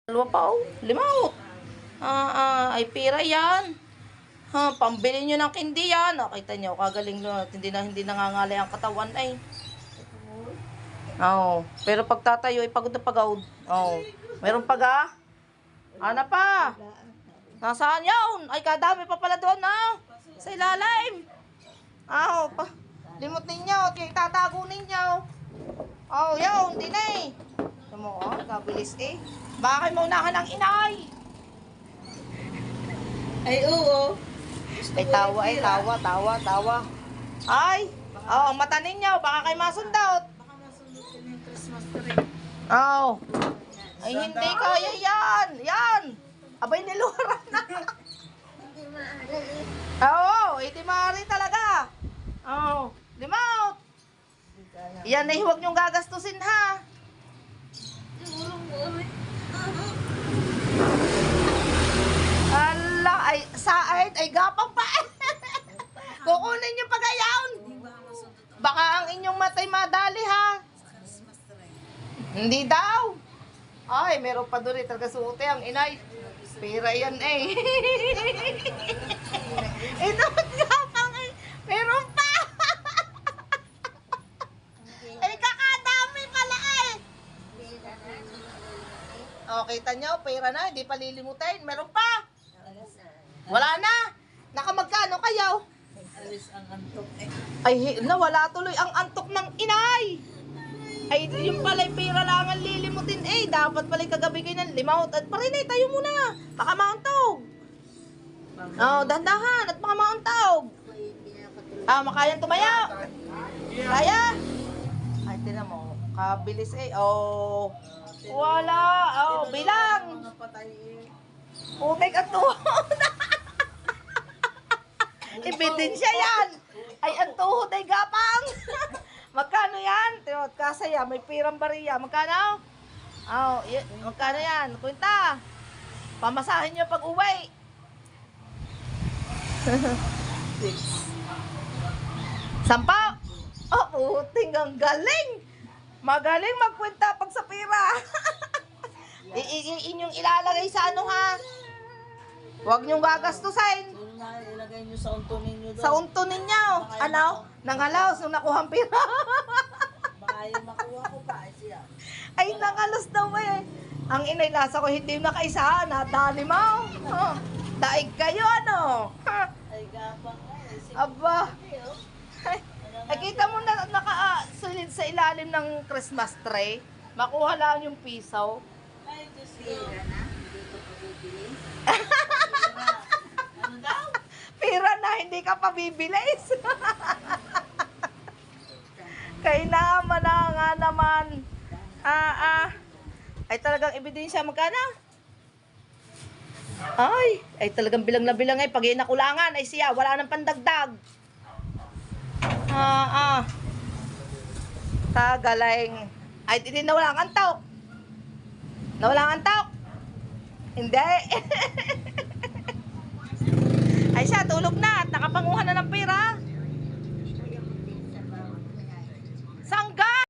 Dalawa pa oh. Limaut. Ay pira yan. Pambili nyo ng kindi yan. Kita nyo, kagaling nyo. Hindi nangangalay ang katawan ay. Pero pag tatayo ay pagod na pagod. Meron pag Ana pa. Nasaan yun? Ay kadami pa pala doon sa ilalim. Limot ninyo. Tatago ninyo. Yun. Di na eh. Kabilis eh. Baka kayo maunahan ng inay. Ay, oo. Tawa. Ay, ang mata ninyo, baka kayo masundot. Baka masundutin yung Christmas tree. Ay, hindi kaya yan. Abay, niluran na. Hindi maaari talaga. Limaut. Yan ay huwag niyong gagastusin ha. Ay, saan? Ay, gapang pa. Kukunin niyo pagayaon. Baka ang inyong matay madali ha. Hindi daw. Ay, meron pa doon talaga suote ang inay. Pera yan eh. Inot gapang eh. Meron pa. Ay, kakadami pala eh. Kita nyo, pera na, hindi pa lilimutin. Meron pa. Wala na. Nakamagkano kayo? Alis ang antok eh. Ay, nawala tuloy ang antok ng inay. Ay, yung pala'y pera lang ang lilimutin eh. Dapat pala'y kagabi kayo ng limaut. At parinay, tayo muna. Baka mauntog. Dahan-dahan. At baka mauntog. Makayang tumaya. Kaya? Ay, tinan mo. Kabilis eh. Wala. Bilang. Mga patay eh. Putik at tuhod. Ebidensya yan. Ay, ang tuhod ay gapang. Magkano yan? Tiyot, kasaya, may pirang bariya. Magkano? Magkano yan? Kwenta. Pamasahin nyo pag uwi. 10. Puting ang galing. Magaling magkwenta pag sa pira. Inyong ilalagay sa ano ha? Huwag nyong gagastusin. Ilagay nyo sa unto ninyo doon. Sa unto ninyo. Nangalos nung nakuha ang pira. Baka yung makuha ko pa. Siya. Ay, nangalos daw eh. Ang inay lasa ko hindi nakaisa. Nadali mo. Daig kayo ano. Ay, gapang nga eh. Aba. Ay, kita mo na nakasulid sa ilalim ng Christmas tree. Makuha lang yung piso. Ay, Diyos ko. Ano daw? Pira na, hindi ka pa bibilis. Kaya naman na nga naman. Ay talagang ebidensya magkano? Ay talagang bilang na bilang ay pag nakulangan ay siya, wala nang pandagdag. Kagaling. Ay hindi nawala ang antok. Nawala ang antok. Hindi. Ay siya, tulog na at nakapanguha na ng pera.